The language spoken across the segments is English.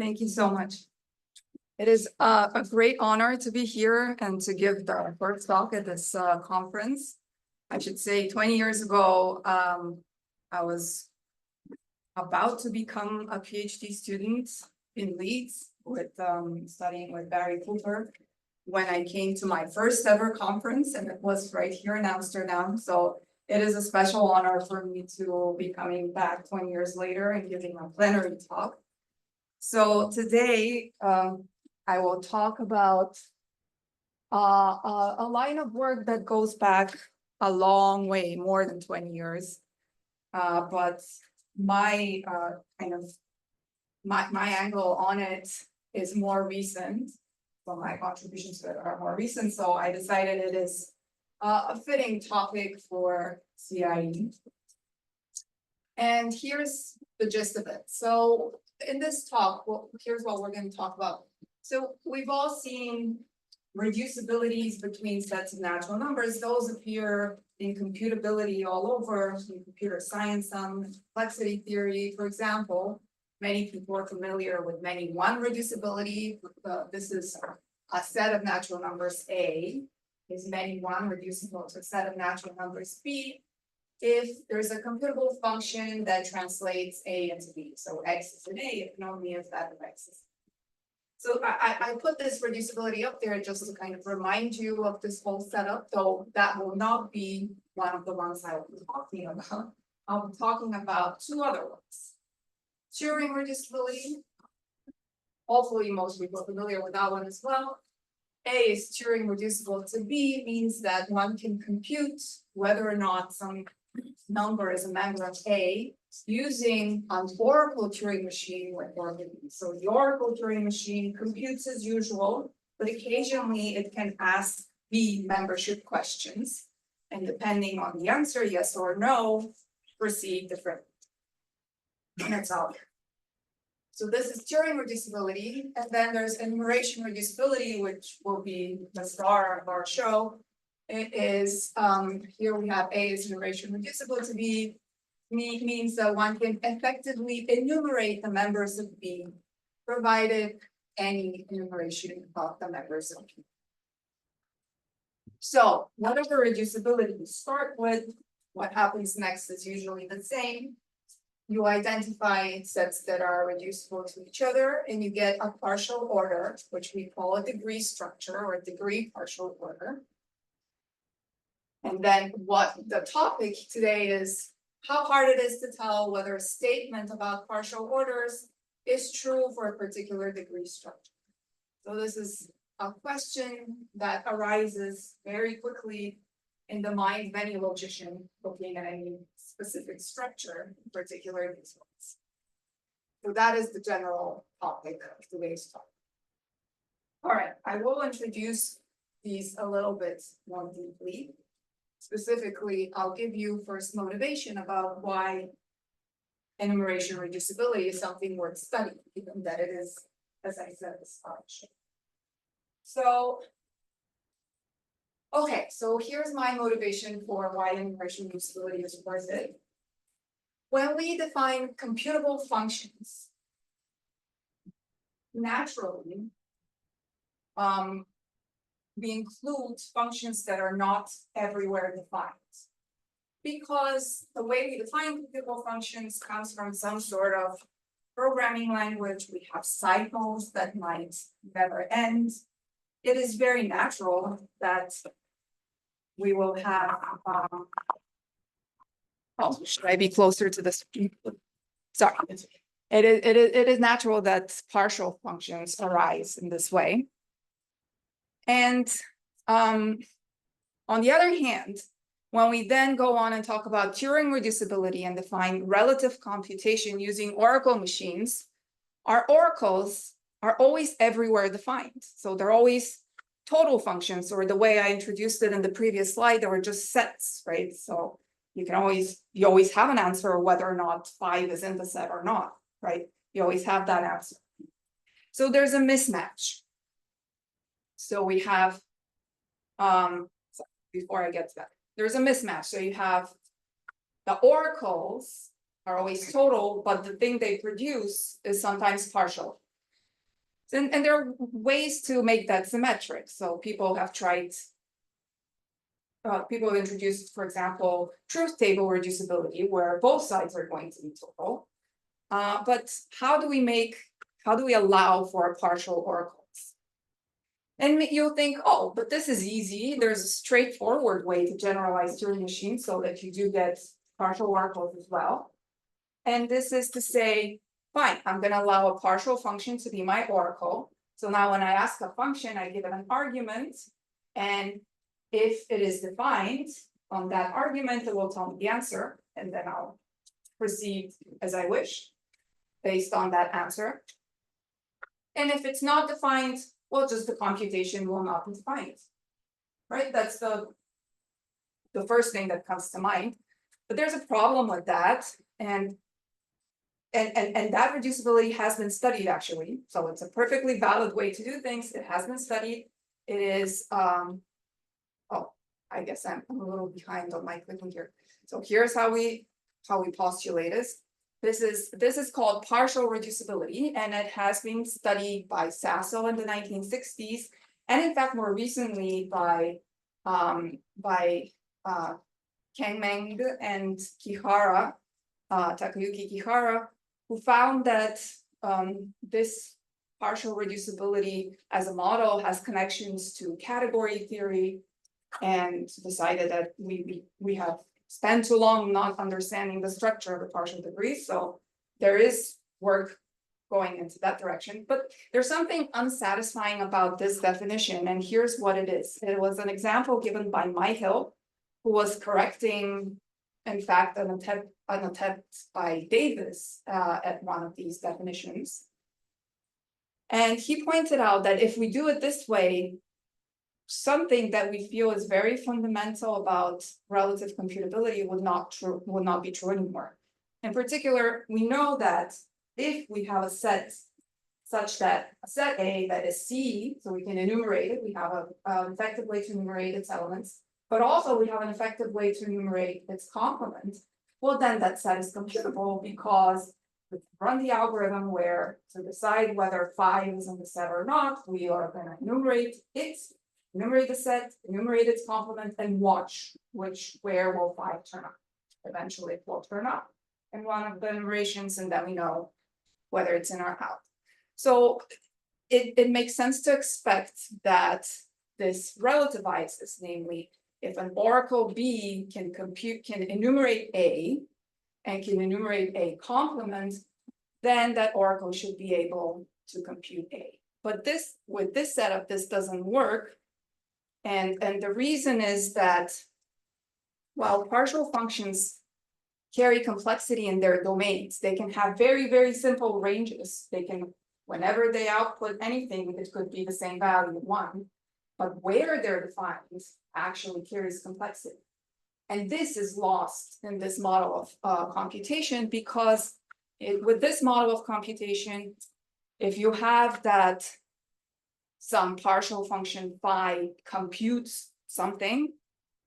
Thank you so much. It is a great honor to be here and to give the first talk at this conference. I should say 20 years ago, I was about to become a PhD student in Leeds with studying with Barry Cooper when I came to my first ever conference, and it was right here in Amsterdam. So it is a special honor for me to be coming back 20 years later and giving a plenary talk. So today, I will talk about a line of work that goes back a long way, more than 20 years. But my my angle on it is more recent. So my contributions to it are more recent. So I decided it is a fitting topic for CIE. And here's the gist of it. So in this talk, here's what we're going to talk about. So we've all seen reducibilities between sets of natural numbers. Those appear in computability all over, in computer science, complexity theory, for example. Many people are familiar with many one reducibility. This is a set of natural numbers A is many one reducible to a set of natural numbers B if there's a computable function that translates A into B. So X is an A, if and only if that of X is. So I put this reducibility up there just to kind of remind you of this whole setup, though that will not be one of the ones I will be talking about. I'll be talking about two other ones. Turing reducibility. Hopefully most people are familiar with that one as well. A is Turing reducible to B means that one can compute whether or not some number is a member of A using an Oracle Turing machine with Oracle B. So the Oracle Turing machine computes as usual, but occasionally it can ask B membership questions. And depending on the answer, yes or no, proceed differently. And that's all. So this is Turing reducibility, and then there's enumeration reducibility, which will be the star of our show. It is, here we have A is enumeration reducible to B, means that one can effectively enumerate the members of B, provided any enumeration of the members of B. So whatever reducibility you start with, what happens next is usually the same. You identify sets that are reducible to each other, and you get a partial order, which we call a degree structure or a degree partial order. And then what the topic today is how hard it is to tell whether a statement about partial orders is true for a particular degree structure. So this is a question that arises very quickly in the mind of any logician looking at any specific structure, in particular these ones. So that is the general topic of today's talk. All right, I will introduce these a little bit more deeply. Specifically, I'll give you first motivation about why enumeration reducibility is something worth studying, given that it is, as I said, a scholarship. So, okay, so here's my motivation for why enumeration reducibility is worth it. When we define computable functions, naturally, we include functions that are not everywhere defined. Because the way we define computable functions comes from some sort of programming language. We have cycles that might never end. It is very natural that we will have, should I be closer to this? Sorry. It is natural that partial functions arise in this way. And on the other hand, when we then go on and talk about Turing reducibility and define relative computation using Oracle machines, our oracles are always everywhere defined. So they're always total functions, or the way I introduced it in the previous slide, they were just sets, right? So you always have an answer whether or not 5 is in the set or not, right? You always have that answer. So there's a mismatch. So we have, before I get to that, there's a mismatch. So you have the oracles are always total, but the thing they produce is sometimes partial. And there are ways to make that symmetric. So people have tried, people have introduced, for example, truth table reducibility, where both sides are going to be total. But how do we allow for partial oracles? And you'll think, oh, but this is easy. There's a straightforward way to generalize Turing machines so that you do get partial oracles as well. And this is to say, fine, I'm going to allow a partial function to be my oracle. So now when I ask a function, I give it an argument. And if it is defined on that argument, it will tell me the answer. And then I'll proceed as I wish based on that answer. And if it's not defined, well, just the computation will not be defined. Right? That's the first thing that comes to mind. But there's a problem with that. And that reducibility has been studied actually. So it's a perfectly valid way to do things. It has been studied. It is, oh, I guess I'm a little behind on my clicking here. So here's how we postulate this. This is called partial reducibility, and it has been studied by Sasso in the 1960s, and in fact more recently by Kangmeng and Kihara, Takayuki Kihara, who found that this partial reducibility as a model has connections to category theory, and decided that we have spent too long not understanding the structure of the partial degrees. So there is work going into that direction, but there's something unsatisfying about this definition, and here's what it is. It was an example given by Myhill, who was correcting, in fact, an attempt by Davis at one of these definitions. And he pointed out that if we do it this way, something that we feel is very fundamental about relative computability would not be true anymore. In particular, we know that if we have a set such that a set A that is C, so we can enumerate it, we have an effective way to enumerate its elements, but also we have an effective way to enumerate its complement, well, then that set is computable because we run the algorithm where to decide whether phi is in the set or not, we are going to enumerate the set, enumerate its complement, and watch where will phi turn up. Eventually it will turn up in one of the enumerations, and then we know whether it's in or out. So it makes sense to expect that this relativizes, namely, if an oracle B can enumerate A and can enumerate A complement, then that oracle should be able to compute A. But with this setup, this doesn't work. And the reason is that while partial functions carry complexity in their domains, they can have very, very simple ranges. They can, whenever they output anything, it could be the same value, 1. But where they're defined actually carries complexity. And this is lost in this model of computation, because with this model of computation, if you have that some partial function phi computes something,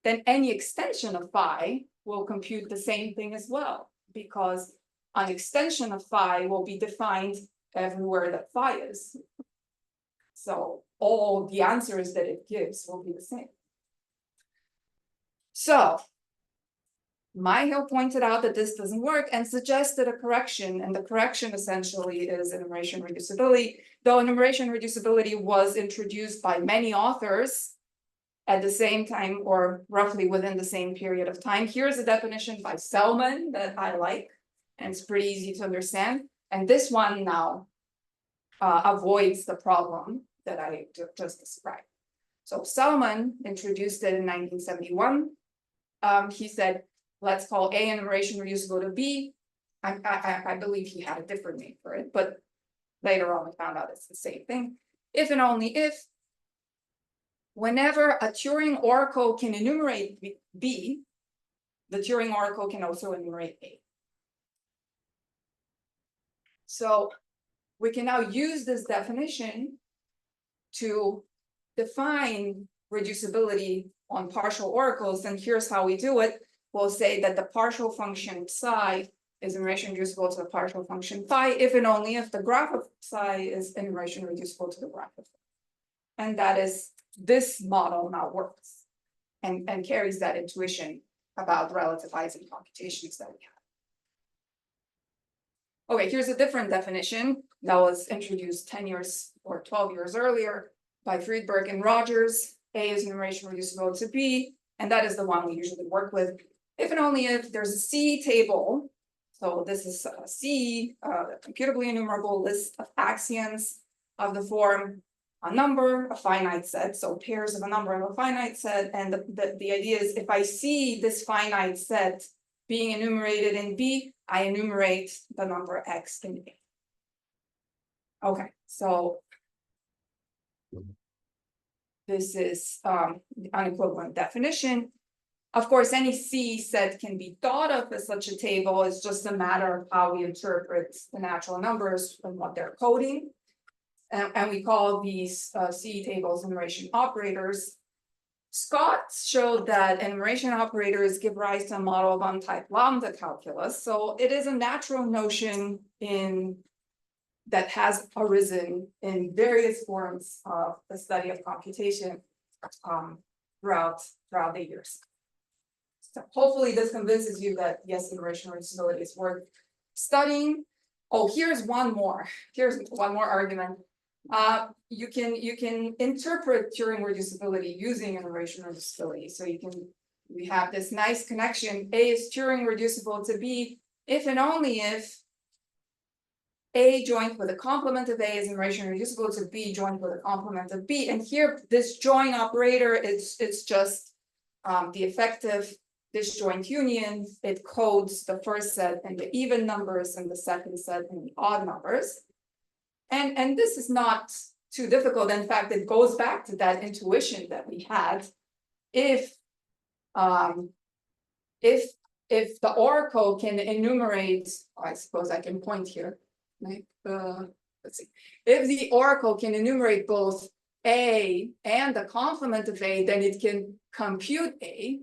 then any extension of phi will compute the same thing as well, because an extension of phi will be defined everywhere that phi is. So all the answers that it gives will be the same. So Myhill pointed out that this doesn't work and suggested a correction, and the correction essentially is enumeration reducibility, though enumeration reducibility was introduced by many authors at the same time, or roughly within the same period of time. Here's a definition by Selman that I like, and it's pretty easy to understand. And this one now avoids the problem that I just described. So Selman introduced it in 1971. He said, let's call A enumeration reducible to B. I believe he had a different name for it, but later on we found out it's the same thing. If and only if, whenever a Turing oracle can enumerate B, the Turing oracle can also enumerate A. So we can now use this definition to define reducibility on partial oracles, and here's how we do it. We'll say that the partial function psi is enumeration reducible to the partial function phi if and only if the graph of psi is enumeration reducible to the graph of phi. And that is, this model now works and carries that intuition about relativizing computations that we have. Okay, here's a different definition that was introduced 10 years or 12 years earlier by Friedberg and Rogers. A is enumeration reducible to B, and that is the one we usually work with if and only if there's a C table. So this is a C, computably enumerable list of axioms of the form a number, a finite set, so pairs of a number of a finite set, and the idea is if I see this finite set being enumerated in B, I enumerate the number X in B. Okay, so this is the unequivalent definition. Of course, any C set can be thought of as such a table. It's just a matter of how we interpret the natural numbers and what they're coding. And we call these C tables enumeration operators. Scott showed that enumeration operators give rise to a model of untyped lambda calculus. So it is a natural notion that has arisen in various forms of the study of computation throughout the years. So hopefully this convinces you that yes, enumeration reducibility is worth studying. Oh, here's one more argument. You can interpret Turing reducibility using enumeration reducibility. So we have this nice connection. A is Turing reducible to B if and only if A joined with a complement of A is enumeration reducible to B joined with a complement of B. And here, this join operator, it's just the effective disjoint union. It codes the first set in the even numbers and the second set in the odd numbers. And this is not too difficult. In fact, it goes back to that intuition that we had. If the oracle can enumerate, I suppose I can point here. Like, let's see. If the oracle can enumerate both A and the complement of A, then it can compute A.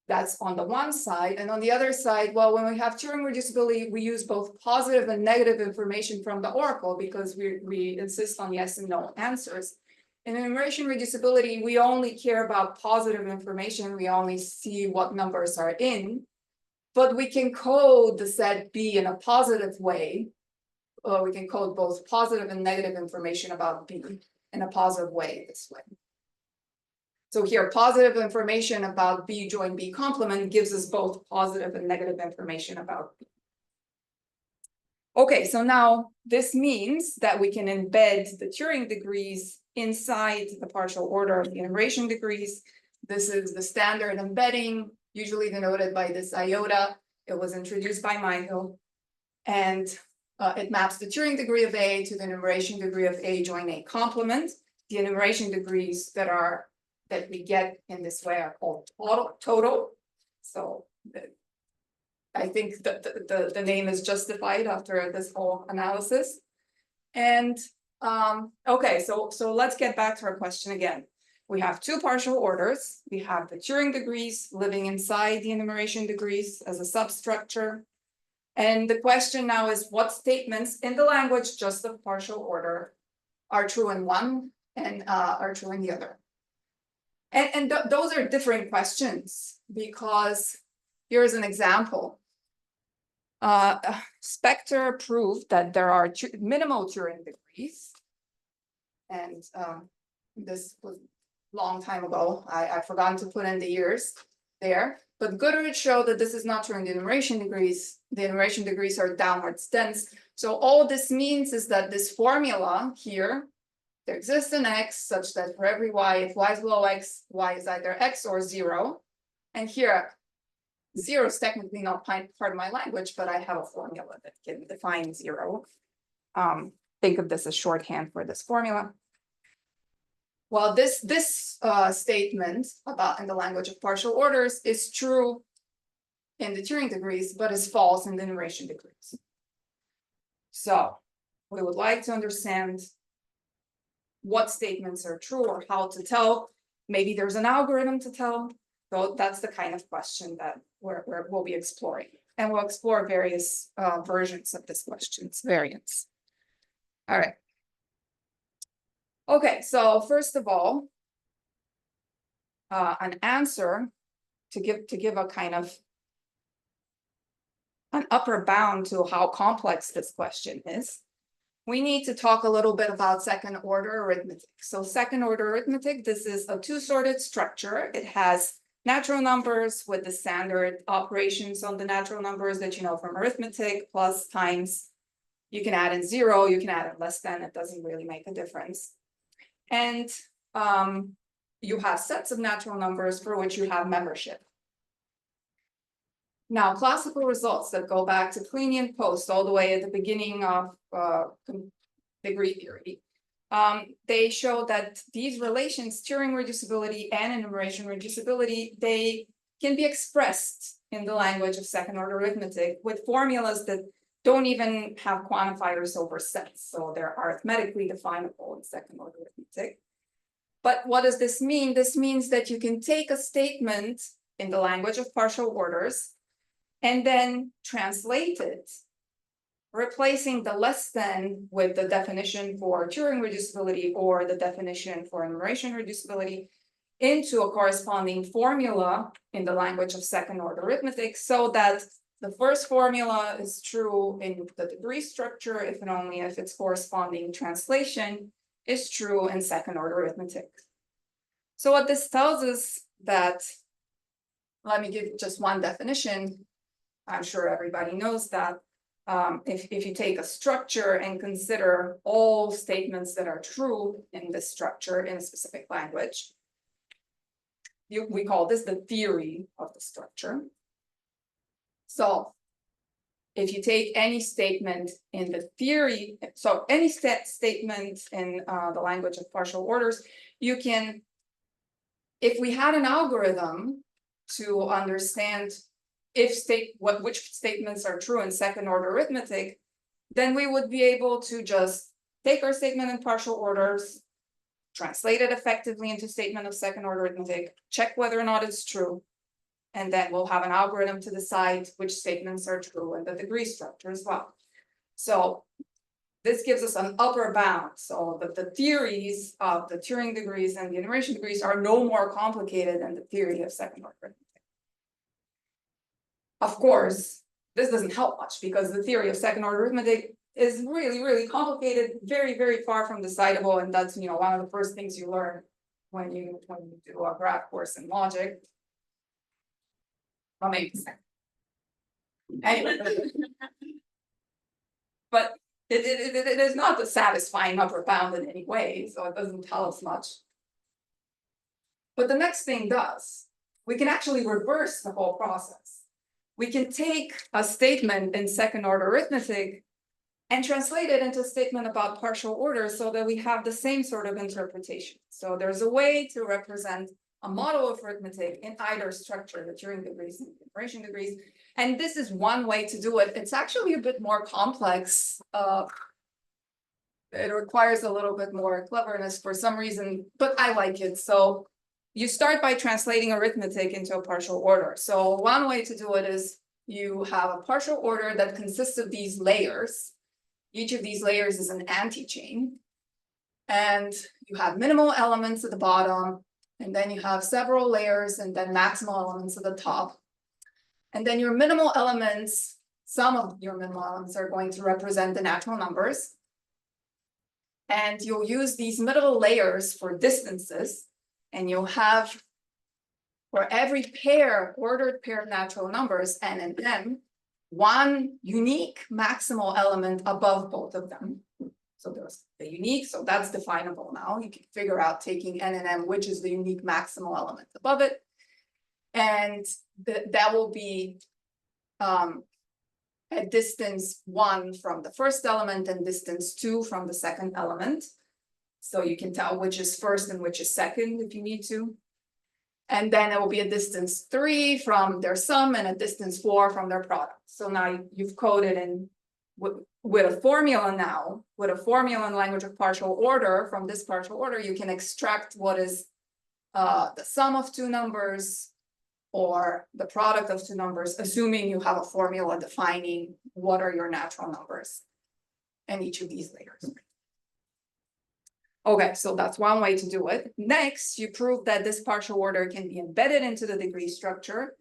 That's on the one side. And on the other side, well, when we have Turing reducibility, we use both positive and negative information from the oracle because we insist on yes and no answers. In enumeration reducibility, we only care about positive information. We only see what numbers are in, but we can code the set B in a positive way. We can code both positive and negative information about B in a positive way this way. So here, positive information about B join B complement gives us both positive and negative information about B. Okay, so now this means that we can embed the Turing degrees inside the partial order of the enumeration degrees. This is the standard embedding, usually denoted by this iota. It was introduced by Michael. And it maps the Turing degree of A to the enumeration degree of A join A complement. The enumeration degrees that we get in this way are called total. So I think that the name is justified after this whole analysis. And okay, so let's get back to our question again. We have two partial orders. We have the Turing degrees living inside the enumeration degrees as a substructure. And the question now is what statements in the language just of partial order are true in one and are true in the other. And those are different questions because here's an example. Spector proved that there are minimal Turing degrees. And this was a long time ago. I've forgotten to put in the years there. But Goodrich showed that this is not true in the enumeration degrees. The enumeration degrees are downwards dense. So all this means is that this formula here, there exists an X such that for every Y, if Y is below X, Y is either X or 0. And here, 0 is technically not part of my language, but I have a formula that can define 0. Think of this as shorthand for this formula. Well, this statement about in the language of partial orders is true in the Turing degrees, but is false in the enumeration degrees. So we would like to understand what statements are true or how to tell. Maybe there's an algorithm to tell. So that's the kind of question that we'll be exploring. and we'll explore various versions of this question's variants. All right. Okay, so first of all, an answer to give a kind of an upper bound to how complex this question is, we need to talk a little bit about second order arithmetic. So second order arithmetic, this is a two-sorted structure. It has natural numbers with the standard operations on the natural numbers that you know from arithmetic, plus, times. You can add in 0, you can add in less than, it doesn't really make a difference. And you have sets of natural numbers for which you have membership. Now, classical results that go back to Pliny and Post all the way at the beginning of degree theory, they show that these relations, Turing reducibility and enumeration reducibility, they can be expressed in the language of second order arithmetic with formulas that don't even have quantifiers over sets. So they're arithmetically definable in second order arithmetic. But what does this mean? This means that you can take a statement in the language of partial orders and then translate it, replacing the less than with the definition for Turing reducibility or the definition for enumeration reducibility into a corresponding formula in the language of second order arithmetic, so that the first formula is true in the degree structure if and only if its corresponding translation is true in second order arithmetic. So what this tells us that, let me give just one definition. I'm sure everybody knows that if you take a structure and consider all statements that are true in this structure in a specific language, we call this the theory of the structure. So if you take any statement in the theory, so any statement in the language of partial orders, you can, if we had an algorithm to understand which statements are true in second order arithmetic, then we would be able to just take our statement in partial orders, translate it effectively into statement of second order arithmetic, check whether or not it's true, and then we'll have an algorithm to decide which statements are true in the degree structure as well. So this gives us an upper bound, so that the theories of the Turing degrees and the enumeration degrees are no more complicated than the theory of second order arithmetic. Of course, this doesn't help much because the theory of second order arithmetic is really, really complicated, very, very far from decidable, and that's one of the first things you learn when you do a graph course in logic. Well, maybe second. Anyway, but it is not the satisfying upper bound in any way, so it doesn't tell us much. But the next thing does. We can actually reverse the whole process. We can take a statement in second order arithmetic and translate it into a statement about partial orders so that we have the same sort of interpretation. So there's a way to represent a model of arithmetic in either structure, the Turing degrees and the enumeration degrees. And this is one way to do it. It's actually a bit more complex. It requires a little bit more cleverness for some reason, but I like it. So you start by translating arithmetic into a partial order. So one way to do it is you have a partial order that consists of these layers. Each of these layers is an anti-chain. And you have minimal elements at the bottom, and then you have several layers and then maximal elements at the top. And then your minimal elements, some of your minimal elements are going to represent the natural numbers. And you'll use these middle layers for distances. And you'll have, for every ordered pair of natural numbers, n and m, one unique maximal element above both of them. So there's the unique, so that's definable now. You can figure out taking n and m, which is the unique maximal element above it. And that will be at distance 1 from the first element and distance 2 from the second element. So you can tell which is first and which is second if you need to. And then it will be a distance 3 from their sum and a distance 4 from their product. So now you've coded in with a formula now, with a formula in language of partial order. From this partial order, you can extract what is the sum of two numbers or the product of two numbers, assuming you have a formula defining what are your natural numbers in each of these layers. Okay, so that's one way to do it. Next, you prove that this partial order can be embedded into the degree structure.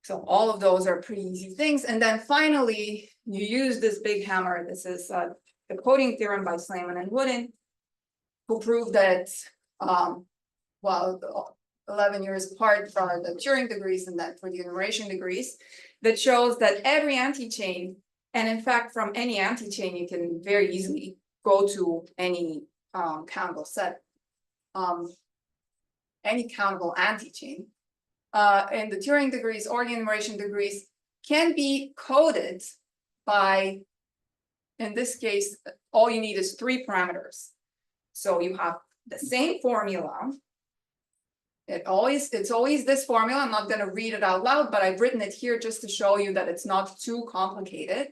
So all of those are pretty easy things. And then finally, you use this big hammer. This is the coding theorem by Slayman and Wooden, who proved that, well, 11 years apart for the Turing degrees and then for the enumeration degrees, that shows that every anti-chain, and in fact, from any anti-chain, you can very easily go to any countable set, any countable anti-chain, in the Turing degrees or the enumeration degrees can be coded by, in this case, all you need is 3 parameters. So you have the same formula. It's always this formula. I'm not going to read it out loud, but I've written it here just to show you that it's not too complicated.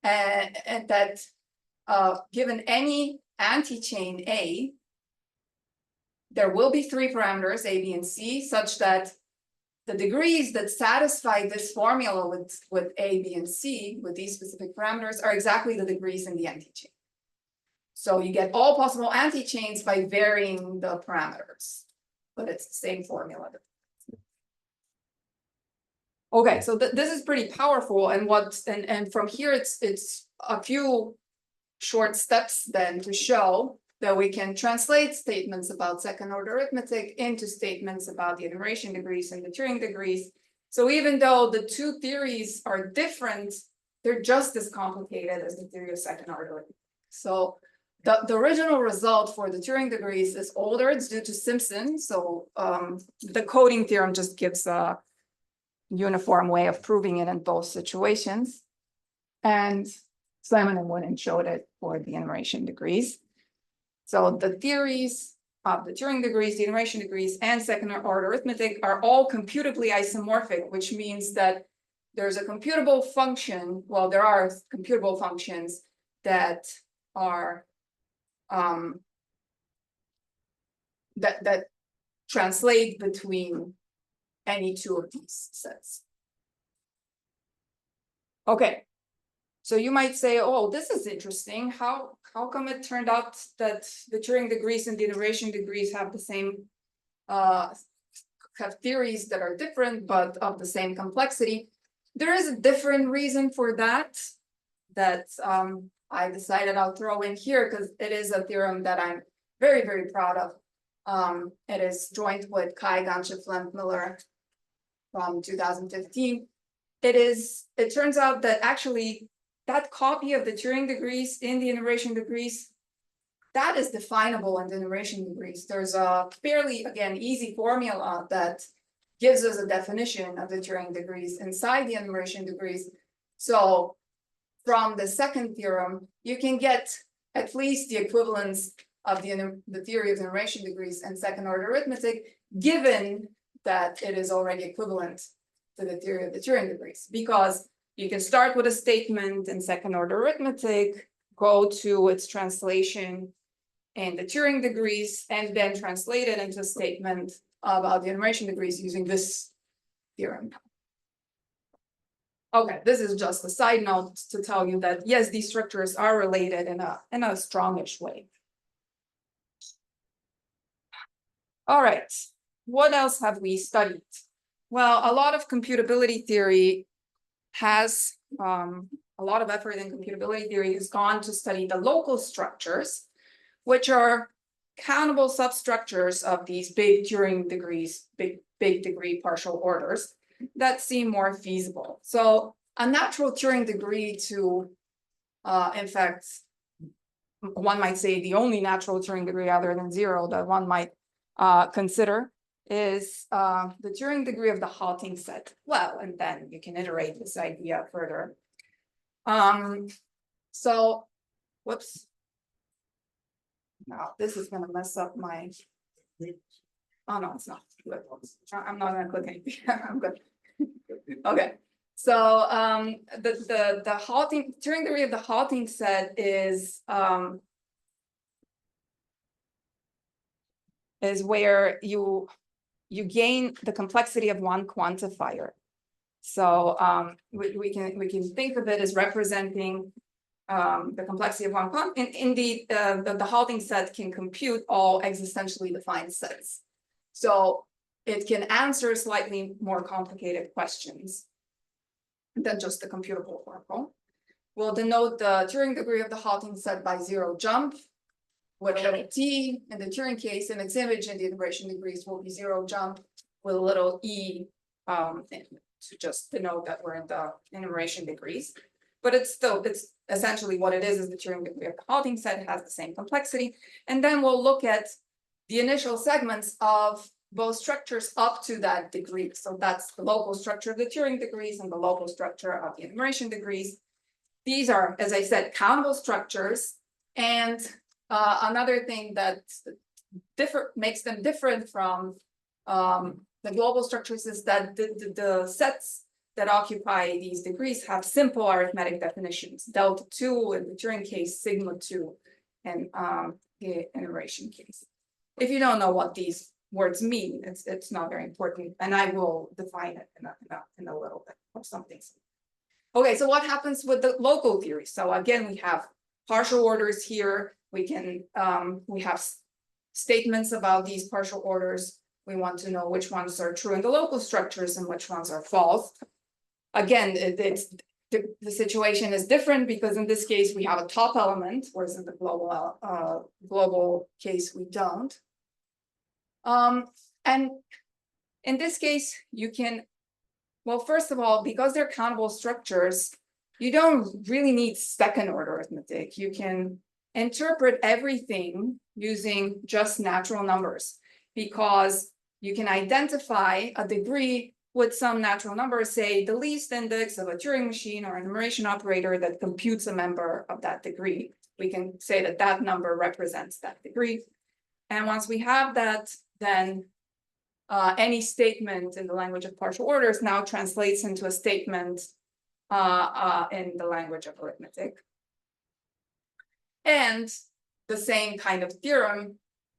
And that given any anti-chain A, there will be 3 parameters, A, B, and C, such that the degrees that satisfy this formula with A, B, and C, with these specific parameters, are exactly the degrees in the anti-chain. So you get all possible anti-chains by varying the parameters, but it's the same formula. Okay, so this is pretty powerful, and from here it's a few short steps then to show that we can translate statements about second-order arithmetic into statements about the enumeration degrees and the Turing degrees. So even though the two theories are different, they're just as complicated as the theory of second-order arithmetic. So the original result for the Turing degrees is older. It's due to Simpson. So the coding theorem just gives a uniform way of proving it in both situations. And Slayman and Wooden showed it for the enumeration degrees. So the theories of the Turing degrees, the enumeration degrees, and second-order arithmetic are all computably isomorphic, which means that there's a computable function. Well, there are computable functions that are that translate between any two of these sets. Okay. So you might say, oh, this is interesting. How come it turned out that the Turing degrees and the enumeration degrees have the same, have theories that are different, but of the same complexity? There is a different reason for that I decided I'll throw in here because it is a theorem that I'm very, very proud of. It is joint with Kai, Ganship, Miller from 2015. It turns out that actually that copy of the Turing degrees in the enumeration degrees, that is definable in the enumeration degrees. There's a fairly, again, easy formula that gives us a definition of the Turing degrees inside the enumeration degrees. So from the second theorem, you can get at least the equivalence of the theory of the enumeration degrees and second-order arithmetic, given that it is already equivalent to the theory of the Turing degrees, because you can start with a statement in second-order arithmetic, go to its translation in the Turing degrees, and then translate it into a statement about the enumeration degrees using this theorem. Okay, this is just a side note to tell you that yes, these structures are related in a strongish way. All right, what else have we studied? Well, a lot of computability theory has a lot of effort in computability theory has gone to study the local structures, which are countable substructures of these big Turing degrees, big degree partial orders that seem more feasible. So a natural Turing degree to, in fact, one might say the only natural Turing degree other than 0 that one might consider is the Turing degree of the halting set. Well, and then you can iterate this idea further. So, whoops. Now this is going to mess up my. Oh no, it's not. I'm not going to click anything. I'm good. Okay. So the halting Turing degree of the halting set is where you you gain the complexity of one quantifier. So we can think of it as representing the complexity of one quant. Indeed, the halting set can compute all existentially defined sets. So it can answer slightly more complicated questions than just the computable oracle. We'll denote the Turing degree of the halting set by zero jump with a little t. In the Turing case, in its image, and the enumeration degrees will be zero jump with a little e to just denote that we're in the enumeration degrees. But it's essentially what it is the Turing degree of the halting set. It has the same complexity. And then we'll look at the initial segments of both structures up to that degree. So that's the local structure of the Turing degrees and the local structure of the enumeration degrees. These are, as I said, countable structures. And another thing that makes them different from the global structures is that the sets that occupy these degrees have simple arithmetic definitions. Delta 2 in the Turing case, sigma 2 in the enumeration case. If you don't know what these words mean, it's not very important, and I will define it in a little bit or something. Okay, so what happens with the local theory? So again, we have partial orders here. We have statements about these partial orders. We want to know which ones are true in the local structures and which ones are false. Again, the situation is different because in this case we have a top element, whereas in the global case we don't. And in this case, you can, well, first of all, because they're countable structures, you don't really need second order arithmetic. You can interpret everything using just natural numbers because you can identify a degree with some natural number, say the least index of a Turing machine or an enumeration operator that computes a member of that degree. We can say that that number represents that degree. And once we have that, then any statement in the language of partial orders now translates into a statement in the language of arithmetic. And the same kind of theorem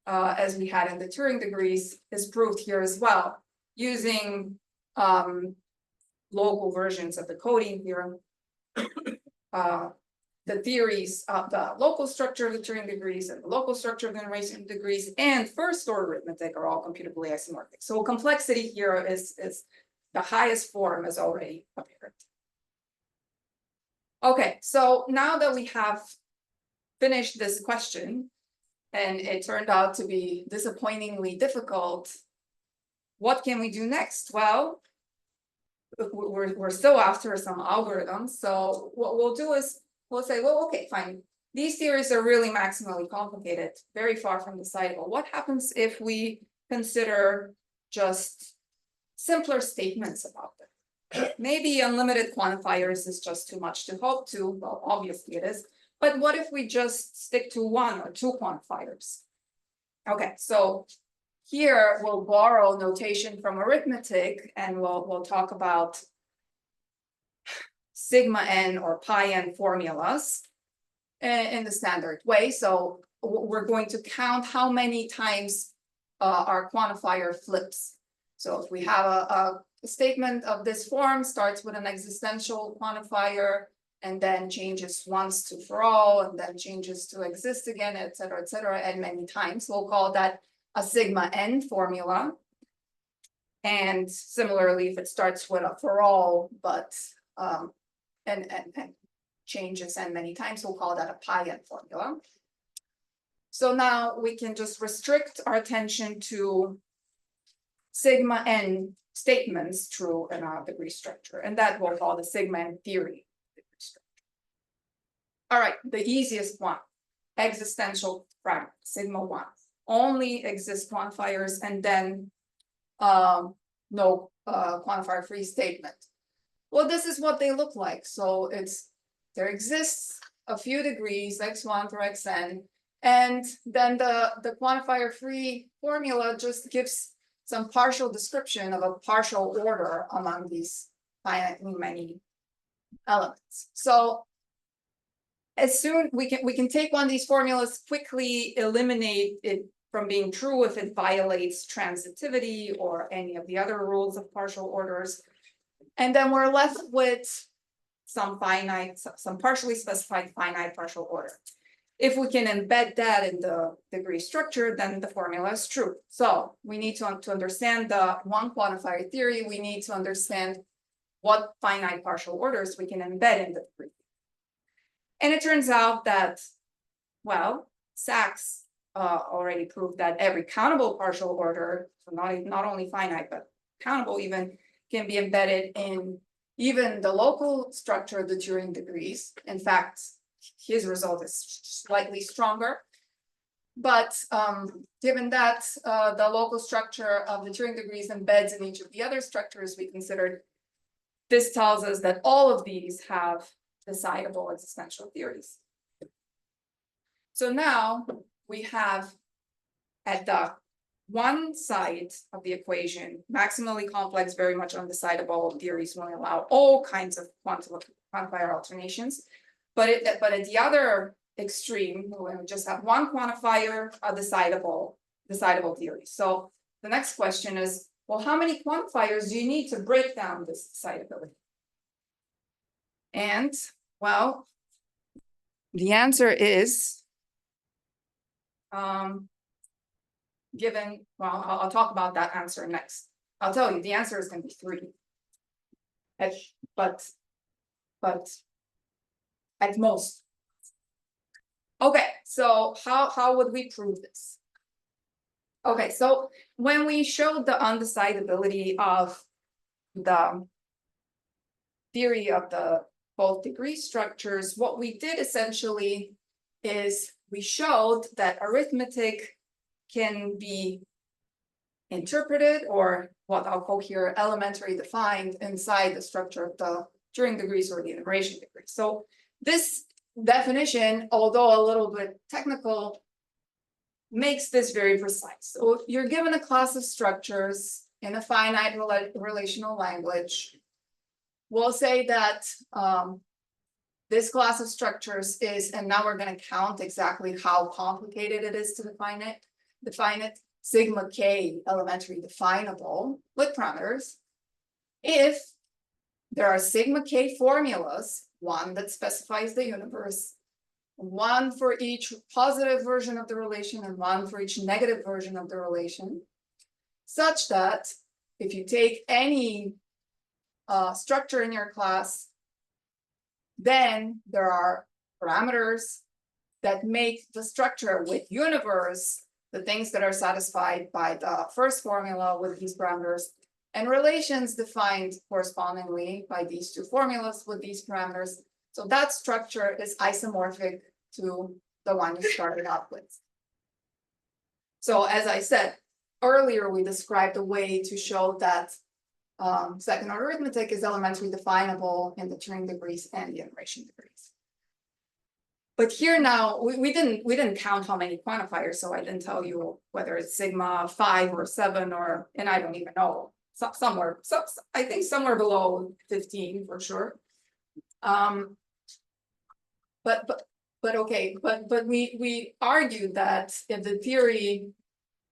as we had in the Turing degrees is proved here as well, using local versions of the coding theorem. The theories of the local structure of the Turing degrees and the local structure of the enumeration degrees and first order arithmetic are all computably isomorphic. So complexity here is the highest form is already apparent. Okay, so now that we have finished this question, and it turned out to be disappointingly difficult, what can we do next? Well, we're still after some algorithms. So what we'll do is we'll say, well, okay, fine. These theories are really maximally complicated, very far from decidable. What happens if we consider just simpler statements about them? Maybe unlimited quantifiers is just too much to hope to. Well, obviously it is. But what if we just stick to one or two quantifiers? Okay, so here we'll borrow notation from arithmetic, and we'll talk about sigma n or pi n formulas in the standard way. So we're going to count how many times our quantifier flips. So if we have a statement of this form, starts with an existential quantifier, and then changes once to for all, and then changes to exist again, et cetera, and many times. We'll call that a sigma n formula. And similarly, if it starts with a for all, but and changes n many times, we'll call that a pi n formula. So now we can just restrict our attention to sigma n statements true in our degree structure, and that we'll call the sigma n theory degree structure. All right, the easiest one, existential fragment, sigma 1. Only exist quantifiers and then no quantifier free statement. Well, this is what they look like. So there exists a few degrees, x1 through xn, and then the quantifier free formula just gives some partial description of a partial order among these finitely many elements. So as soon we can take one of these formulas, quickly eliminate it from being true if it violates transitivity or any of the other rules of partial orders. And then we're left with some partially specified finite partial order. If we can embed that in the degree structure, then the formula is true. So we need to understand the one quantifier theory, we need to understand what finite partial orders we can embed in the degree. And it turns out that, well, Sachs already proved that every countable partial order, so not only finite, but countable even, can be embedded in even the local structure of the Turing degrees. In fact, his result is slightly stronger. But given that the local structure of the Turing degrees embeds in each of the other structures we considered, this tells us that all of these have decidable existential theories. So now we have at the one side of the equation, maximally complex, very much undecidable theories will allow all kinds of quantifier alternations. But at the other extreme, we just have one quantifier, a decidable theory. So the next question is, well, how many quantifiers do you need to break down this decidability? And well, the answer is, I'll talk about that answer next. I'll tell you, the answer is going to be 3. But at most. Okay, so how would we prove this? Okay, so when we showed the undecidability of the theory of the both degree structures, what we did essentially is we showed that arithmetic can be interpreted, or what I'll call here elementary defined, inside the structure of the Turing degrees or the enumeration degrees. So this definition, although a little bit technical, makes this very precise. So if you're given a class of structures in a finite relational language, we'll say that this class of structures is, and now we're going to count exactly how complicated it is to define it, sigma k elementary definable with parameters. If there are sigma k formulas, one that specifies the universe, one for each positive version of the relation and one for each negative version of the relation, such that if you take any structure in your class, then there are parameters that make the structure with universe the things that are satisfied by the first formula with these parameters, and relations defined correspondingly by these two formulas with these parameters. So that structure is isomorphic to the one you started out with. So as I said earlier, we described a way to show that second order arithmetic is elementary definable in the Turing degrees and the enumeration degrees. But here now, we didn't count how many quantifiers, so I didn't tell you whether it's sigma 5 or 7 or, and I don't even know, somewhere, I think somewhere below 15 for sure. But we argued that if the theory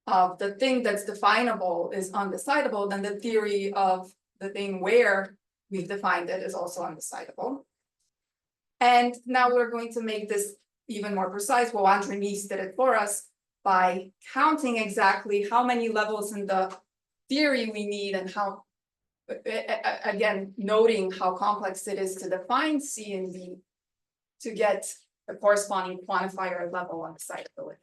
of the thing that's definable is undecidable, then the theory of the thing where we've defined it is also undecidable. And now we're going to make this even more precise. Well, Andre Mies did it for us by counting exactly how many levels in the theory we need and how, again, noting how complex it is to define C and D to get the corresponding quantifier level on decidability.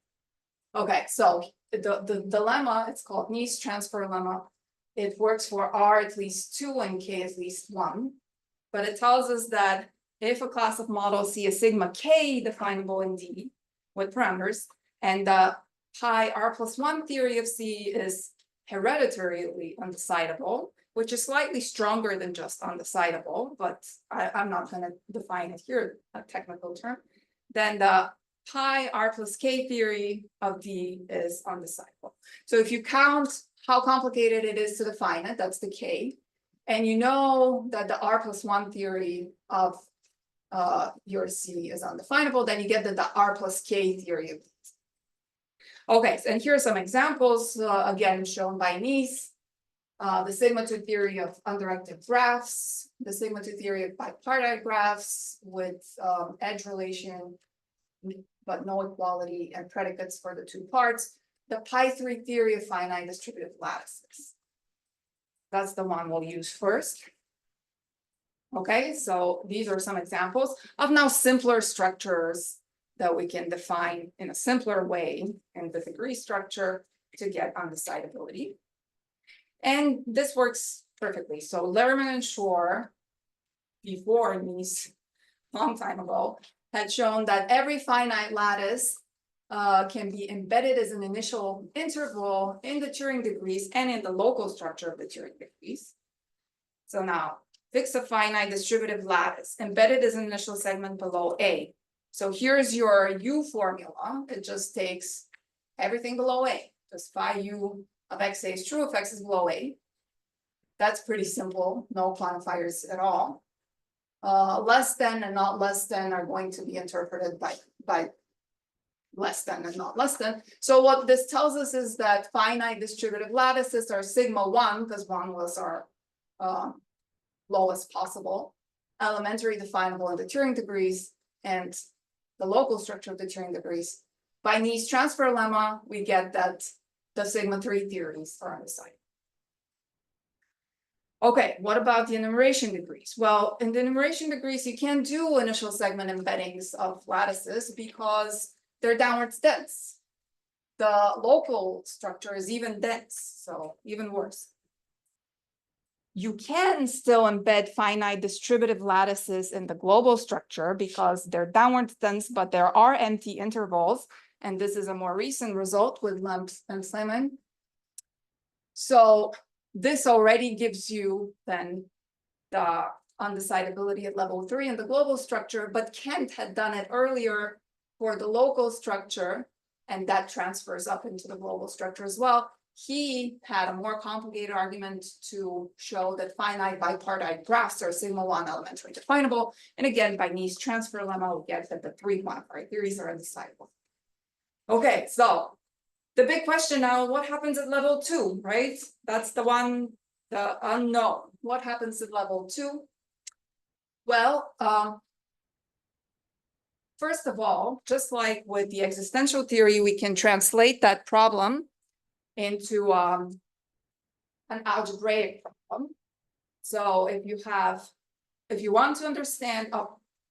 Okay, so the dilemma, it's called Mies transfer lemma. It works for R at least 2 and K at least 1, but it tells us that if a class of models C is sigma K definable in D with parameters, and the pi R+1 theory of C is hereditarily undecidable, which is slightly stronger than just undecidable, but I'm not going to define it here, a technical term, then the pi R+K theory of D is undecidable. So if you count how complicated it is to define it, that's the K, and you know that the R+1 theory of your C is undefinable, then you get the R+K theory of D. Okay, and here are some examples, again, shown by Nice. The sigma-2 theory of undirected graphs, the sigma-2 theory of bipartite graphs with edge relation, but no equality and predicates for the two parts. The pi3 theory of finite distributive lattices. That's the one we'll use first. Okay, so these are some examples of now simpler structures that we can define in a simpler way in the degree structure to get undecidability. And this works perfectly. So Lerman and Shor, before Nice, long time ago, had shown that every finite lattice can be embedded as an initial interval in the Turing degrees and in the local structure of the Turing degrees. So now, fix a finite distributive lattice embedded as an initial segment below A. So here's your U formula. It just takes everything below A. Just phi U of xa is true if x is below A. That's pretty simple, no quantifiers at all. Less than and not less than are going to be interpreted by less than and not less than. So what this tells us is that finite distributive lattices are sigma 1, because 1 was our lowest possible, elementary definable in the Turing degrees, and the local structure of the Turing degrees. By Nice transfer lemma, we get that the sigma 3 theories are undecided. Okay, what about the enumeration degrees? Well, in the enumeration degrees, you can't do initial segment embeddings of lattices because they're downwards dense. The local structure is even dense, so even worse. You can still embed finite distributive lattices in the global structure because they're downwards dense, but there are empty intervals. And this is a more recent result with Lemps and Simon. So this already gives you then the undecidability at level 3 in the global structure, but Kent had done it earlier for the local structure, and that transfers up into the global structure as well. He had a more complicated argument to show that finite bipartite graphs are sigma 1 elementary definable. And again, by Nice transfer lemma, we get that the 3 quantifier theories are undecidable. Okay, so the big question now, what happens at level 2, right? That's the one, the unknown. What happens at level 2? Well, first of all, just like with the existential theory, we can translate that problem into an algebraic problem. So if you want to understand,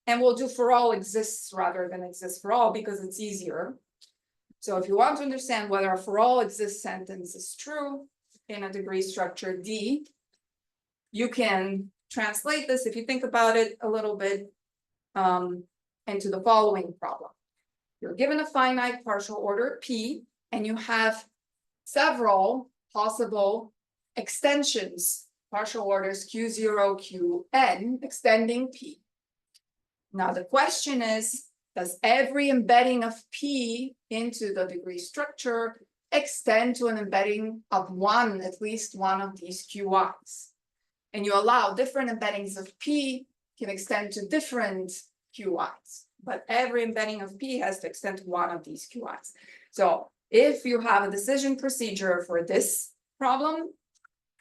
and we'll do for all exists rather than exists for all because it's easier. So if you want to understand whether a for all exists sentence is true in a degree structure D, you can translate this, if you think about it a little bit, into the following problem. You're given a finite partial order P, and you have several possible extensions, partial orders Q0, Qn, extending P. Now the question is, does every embedding of P into the degree structure extend to an embedding of at least one of these QIs? And you allow different embeddings of P can extend to different QIs, but every embedding of P has to extend to one of these QIs. So if you have a decision procedure for this problem,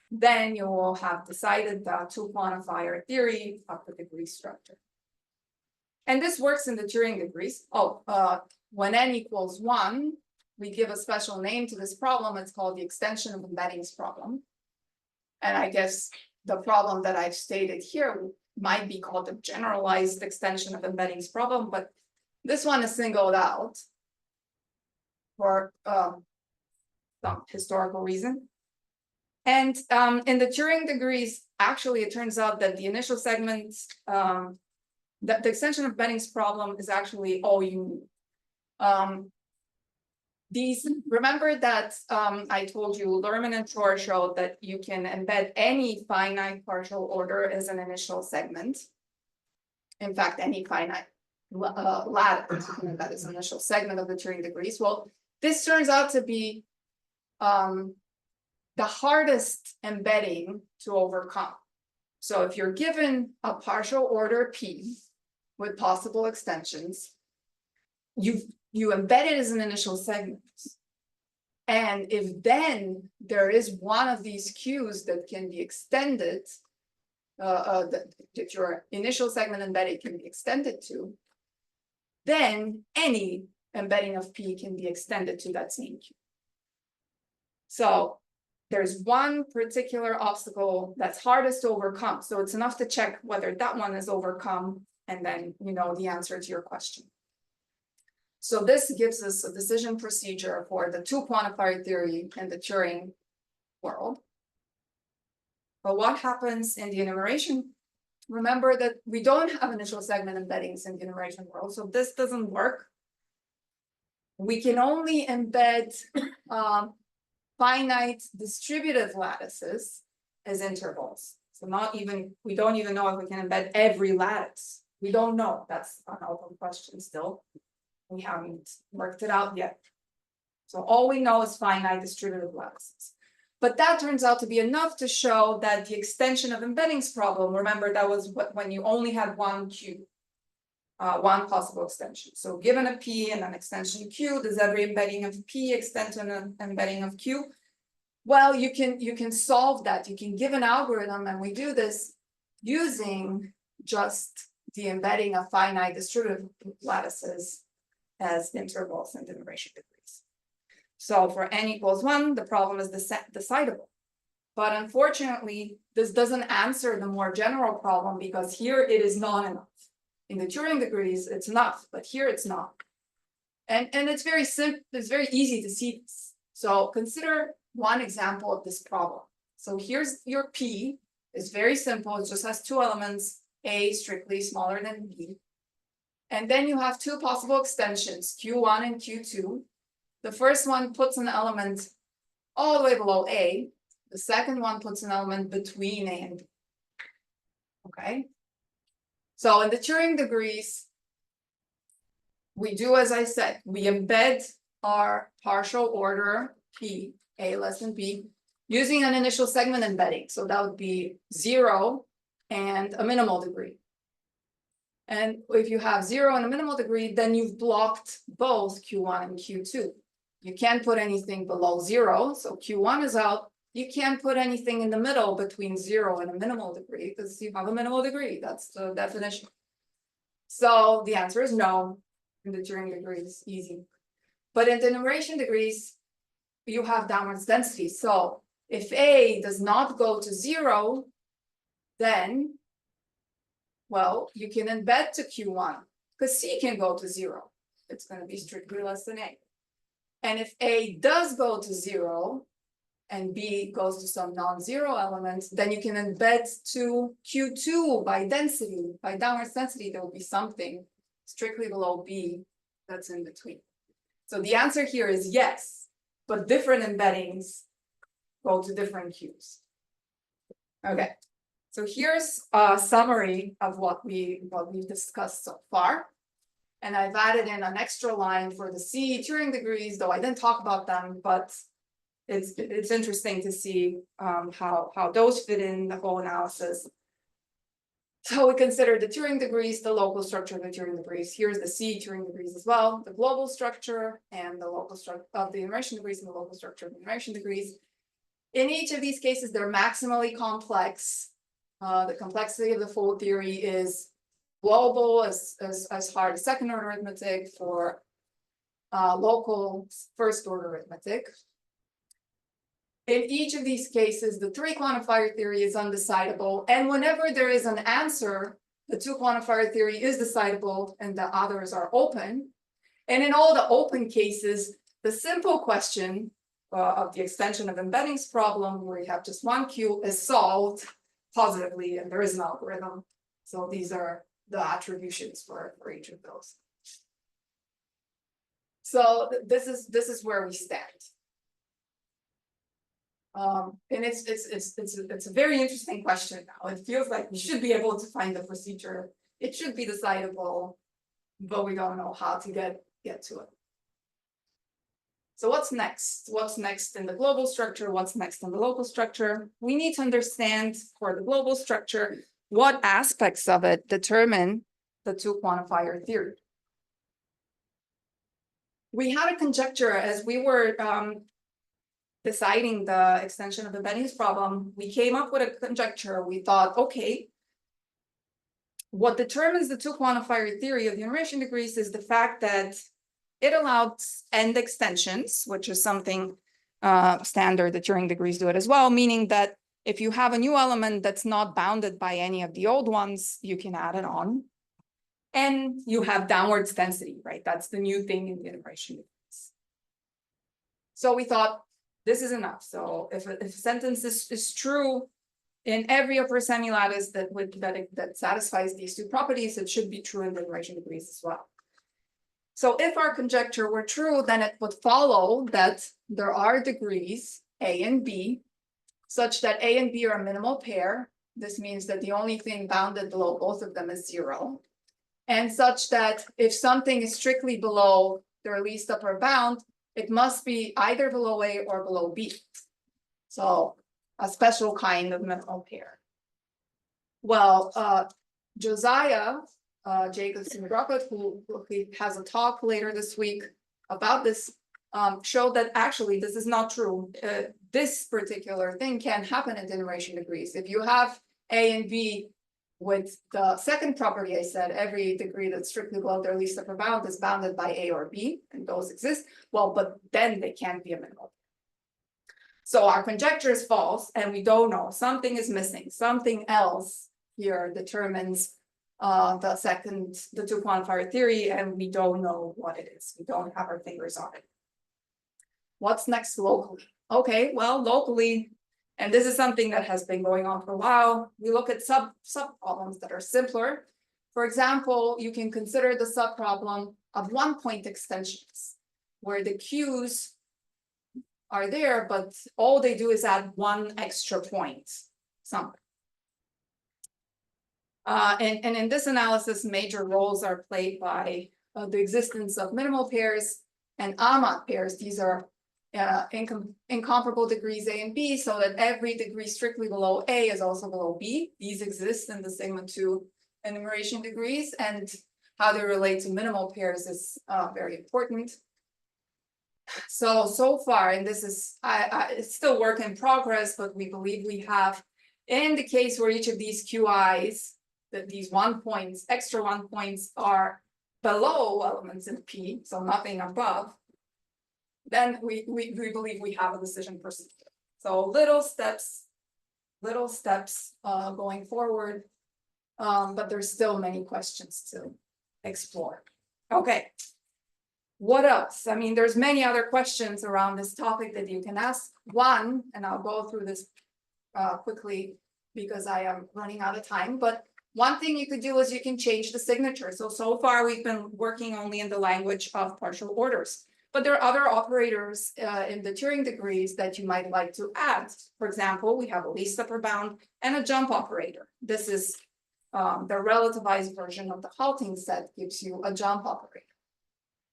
then you will have decided the 2 quantifier theory of the degree structure. And this works in the Turing degrees. When n equals 1, we give a special name to this problem. It's called the extension of embeddings problem. And I guess the problem that I've stated here might be called the generalized extension of embeddings problem, but this one is singled out for some historical reason. And in the Turing degrees, actually, it turns out that the initial segments, the extension of embeddings problem is actually all you need. Remember that I told you Lerman and Shor showed that you can embed any finite partial order as an initial segment. In fact, any finite lattice that is an initial segment of the Turing degrees. Well, this turns out to be the hardest embedding to overcome. So if you're given a partial order P with possible extensions, you embed it as an initial segment. And if then there is one of these Qs that can be extended, that your initial segment embedding can be extended to, then any embedding of P can be extended to that same Q. So there's one particular obstacle that's hardest to overcome. So it's enough to check whether that one is overcome, and then you know the answer to your question. So this gives us a decision procedure for the two quantifier theory and the Turing world. But what happens in the enumeration? Remember that we don't have initial segment embeddings in the enumeration world, so this doesn't work. We can only embed finite distributive lattices as intervals. So we don't even know if we can embed every lattice. We don't know. That's an open question still. We haven't worked it out yet. So all we know is finite distributive lattices. But that turns out to be enough to show that the extension of embeddings problem, remember that was when you only had one Q, one possible extension. So given a P and an extension Q, does every embedding of P extend to an embedding of Q? Well, you can solve that. You can give an algorithm, and we do this using just the embedding of finite distributive lattices as intervals and enumeration degrees. So for n equals 1, the problem is decidable. But unfortunately, this doesn't answer the more general problem, because here it is not enough. In the Turing degrees, it's enough, but here it's not. And it's very simple, it's very easy to see this. So consider one example of this problem. So here's your P, it's very simple, it just has two elements, A strictly smaller than B. And then you have two possible extensions, Q1 and Q2. The first one puts an element all the way below A. The second one puts an element between A and B. Okay. So in the Turing degrees, we do, as I said, we embed our partial order P, A less than B, using an initial segment embedding. So that would be 0 and a minimal degree. And if you have 0 and a minimal degree, then you've blocked both Q1 and Q2. You can't put anything below 0, so Q1 is out. You can't put anything in the middle between 0 and a minimal degree, because you have a minimal degree. That's the definition. So the answer is no. In the Turing degrees, easy. But in the enumeration degrees, you have downwards density. So if A does not go to 0, then, well, you can embed to Q1, because C can go to 0. It's going to be strictly less than A. And if A does go to 0, and B goes to some non-zero element, then you can embed to Q2 by density, by downwards density. There will be something strictly below B that's in between. So the answer here is yes, but different embeddings go to different Qs. Okay, so here's a summary of what we've discussed so far. And I've added in an extra line for the C Turing degrees, though I didn't talk about them, but it's interesting to see how those fit in the whole analysis. So we consider the Turing degrees, the local structure of the Turing degrees. Here's the C Turing degrees as well, the global structure and the local structure of the enumeration degrees and the local structure of the enumeration degrees. In each of these cases, they're maximally complex. The complexity of the full theory is global as hard as second order arithmetic for local first order arithmetic. In each of these cases, the three quantifier theory is undecidable. And whenever there is an answer, the two quantifier theory is decidable and the others are open. And in all the open cases, the simple question of the extension of embeddings problem, where you have just one Q, is solved positively, and there is an algorithm. So these are the attributions for each of those. So this is where we stand. And it's a very interesting question now. It feels like we should be able to find the procedure. It should be decidable, but we don't know how to get to it. So what's next? What's next in the global structure? What's next in the local structure? We need to understand for the global structure what aspects of it determine the two quantifier theory. We had a conjecture as we were deciding the extension of the Benny's problem, we came up with a conjecture. We thought, okay, what determines the two quantifier theory of the enumeration degrees is the fact that it allows end extensions, which is something standard. The Turing degrees do it as well, meaning that if you have a new element that's not bounded by any of the old ones, you can add it on. And you have downwards density, right? That's the new thing in the enumeration degrees. So we thought this is enough. So if a sentence is true in every upper semi-lattice that satisfies these two properties, it should be true in the enumeration degrees as well. So if our conjecture were true, then it would follow that there are degrees A and B, such that A and B are a minimal pair. This means that the only thing bounded below both of them is 0. And such that if something is strictly below their least upper bound, it must be either below A or below B. So a special kind of minimal pair. Well, Josiah Jacobson-Brockett, who has a talk later this week about this, showed that actually this is not true. This particular thing can happen in enumeration degrees. If you have A and B with the second property I said, every degree that's strictly below their least upper bound is bounded by A or B, and those exist. Well, but then they can't be a minimal. So our conjecture is false, and we don't know. Something is missing. Something else here determines the two quantifier theory, and we don't know what it is. We don't have our fingers on it. What's next locally? Okay, well, locally, and this is something that has been going on for a while, we look at sub-problems that are simpler. For example, you can consider the sub-problem of one-point extensions, where the Q's are there, but all they do is add one extra point somewhere. And in this analysis, major roles are played by the existence of minimal pairs and Amat pairs. These are incomparable degrees A and B, so that every degree strictly below A is also below B. These exist in the sigma 2 enumeration degrees, and how they relate to minimal pairs is very important. So far, and this is it's still work in progress, but we believe we have, in the case where each of these QIs, that these 1 points, extra 1 points are below elements in P, so nothing above, then we believe we have a decision procedure. So little steps going forward, but there's still many questions to explore. Okay, what else? I mean, there's many other questions around this topic that you can ask. One, and I'll go through this quickly because I am running out of time, but one thing you could do is you can change the signature. So far we've been working only in the language of partial orders, but there are other operators in the Turing degrees that you might like to add. For example, we have a least upper bound and a jump operator. This is the relativized version of the halting set, gives you a jump operator.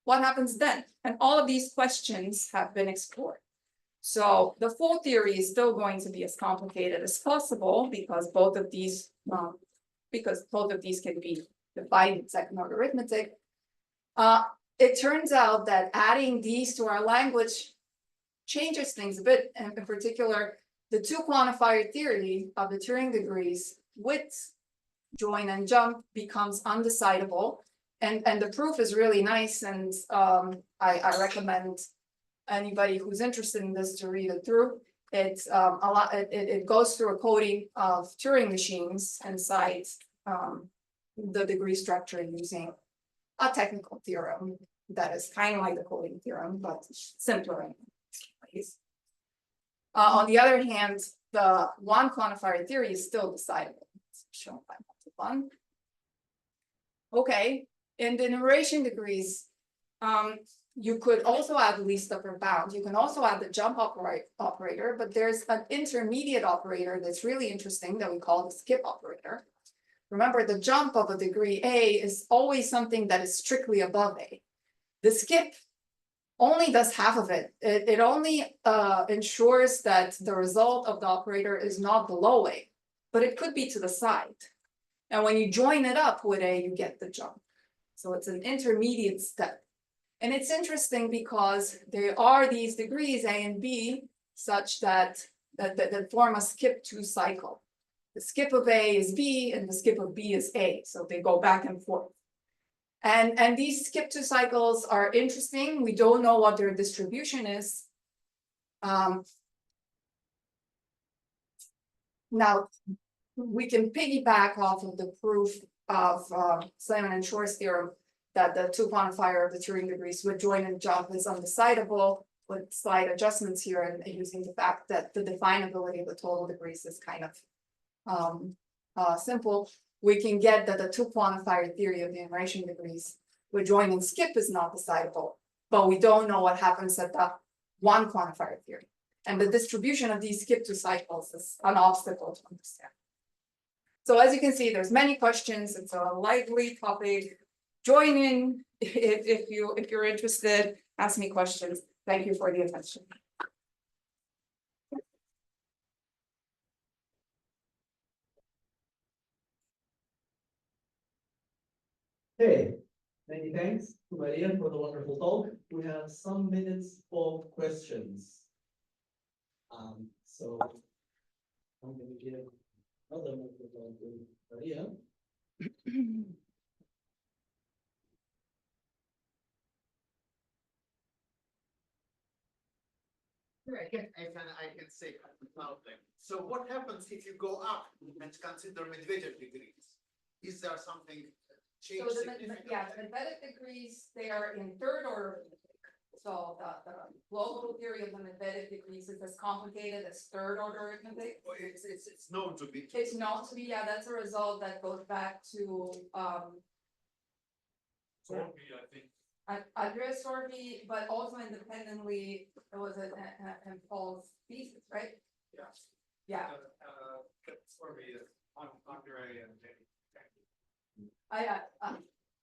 What happens then? And all of these questions have been explored. So the full theory is still going to be as complicated as possible because both of these can be defined in second order arithmetic. It turns out that adding these to our language changes things a bit, and in particular, the two quantifier theory of the Turing degrees with join and jump becomes undecidable. And the proof is really nice, and I recommend anybody who's interested in this to read it through. It's it goes through a coding of Turing machines inside the degree structure using a technical theorem that is kind of like the coding theorem, but simpler in ways. On the other hand, the one quantifier theory is still decidable. It's shown by multiple. Okay, in the enumeration degrees, you could also add the least upper bound. You can also add the jump operator, but there's an intermediate operator that's really interesting that we call the skip operator. Remember, the jump of a degree A is always something that is strictly above A. The skip only does half of it. It only ensures that the result of the operator is not below A, but it could be to the side. And when you join it up with A, you get the jump. So it's an intermediate step. And it's interesting because there are these degrees A and B such that form a skip-to cycle. The skip of A is B and the skip of B is A, so they go back and forth. And these skip-to cycles are interesting. We don't know what their distribution is. Now, we can piggyback off of the proof of Slayman and Shor's theorem that the two quantifier of the Turing degrees with join and jump is undecidable, with slight adjustments here and using the fact that the definability of the total degrees is kind of simple. We can get that the two quantifier theory of the enumeration degrees with join and skip is not decidable, but we don't know what happens at the one quantifier theory. And the distribution of these skip-to cycles is an obstacle to understand. So as you can see, there's many questions. It's a lively topic. Join in if you're interested. Ask me questions. Thank you for the attention. Hey, many thanks to Mariya for the wonderful talk. We have some minutes of questions. So I'm going to give another microphone to Mariya. I can say something. So what happens if you go up and consider Medvedev degrees? Is there something changed? So the Medvedev degrees, they are in third order. So the global theory of the Medvedev degrees is as complicated as third order arithmetic. Well, it's known to be. It's known to be, yeah, that's a result that goes back to Sorby, I think. Andrea Sorby, but also independently, there was an Paul's thesis, right? Yeah. Yeah. Sorby is Andre and Jamie.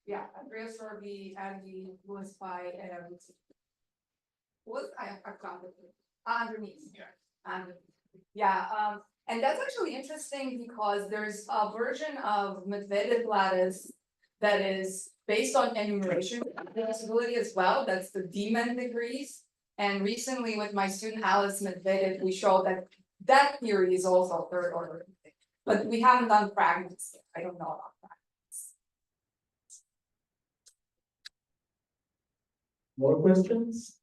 Yeah, Andrea Sorby, Andy Lewis Pye, and I forgot underneath. Yeah. And that's actually interesting because there's a version of Medvedev lattice that is based on enumeration possibility as well. That's the Demon degrees. And recently with my student Alice Medvedev, we showed that that theory is also third order. But we haven't done fragments yet. I don't know about fragments. More questions?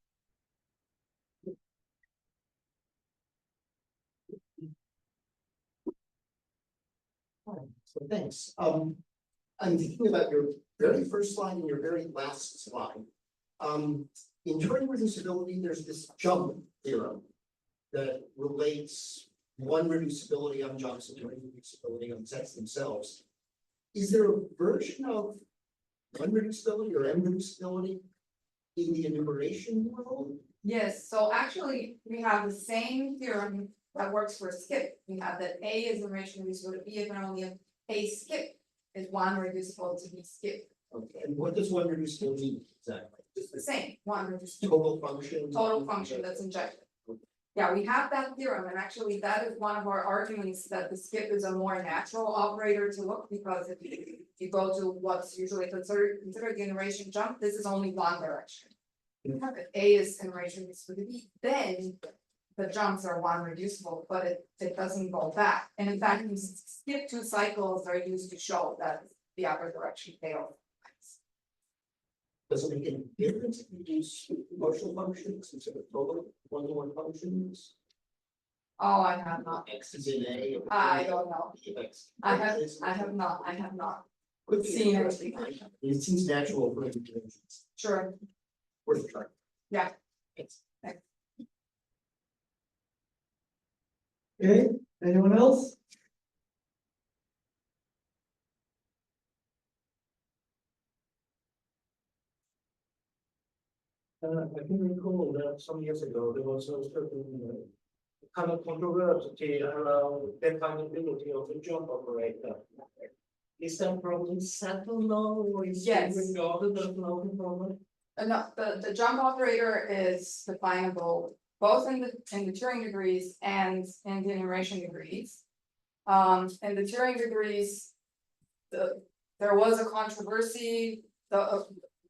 So thanks. I'm thinking about your very first slide and your very last slide. In Turing reducibility, there's this jump theorem that relates one reducibility on jumps and Turing reducibility on sets themselves. Is there a version of one reducibility or m reducibility in the enumeration world? Yes, so actually we have the same theorem that works for skip. We have that A is enumeration reducible to B if and only if A skip is one reducible to B skip. Okay, and what does one reducibility mean exactly? It's the same, one reducible. Total function. That's injected. Yeah, we have that theorem, and actually that is one of our arguments that the skip is a more natural operator to look, because if you go to what's usually considered the enumeration jump, this is only one direction. If A is enumeration reducible to B, then the jumps are one reducible, but it doesn't go back. And in fact, these skip-to cycles are used to show that the upper direction fails. Does it make any difference if you use partial functions instead of total one-to-one functions? Oh, I have not. X is in A. I don't know. If X I have not could be seen interesting. anything. It seems natural for integrations. Sure. Worth a try. Yeah. Thanks. Okay, anyone else? I can recall that some years ago, there was a certain kind of controversy around definability of the jump operator. Is that problem settled now, or is Yes. it regarded as an open problem? No, the jump operator is definable both in the Turing degrees and in the enumeration degrees. In the Turing degrees, there was a controversy.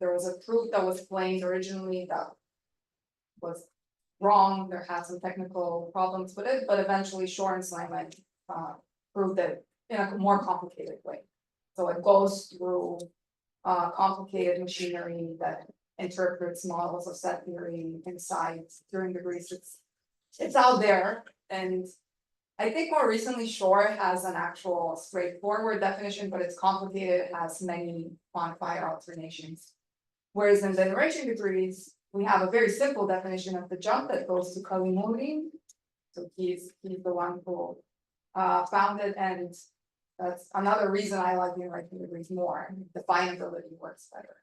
There was a proof that was claimed originally that was wrong, there had some technical problems with it, but eventually Shore and Simon proved it in a more complicated way. So it goes through complicated machinery that interprets models of set theory inside during degrees. It's out there, and I think more recently Shore has an actual straightforward definition, but it's complicated, it has many quantifier alternations. Whereas in the enumeration degrees, we have a very simple definition of the jump that goes to Kalimuri. So he's the one who found it, and that's another reason I like the enumeration degrees more. Definability works better.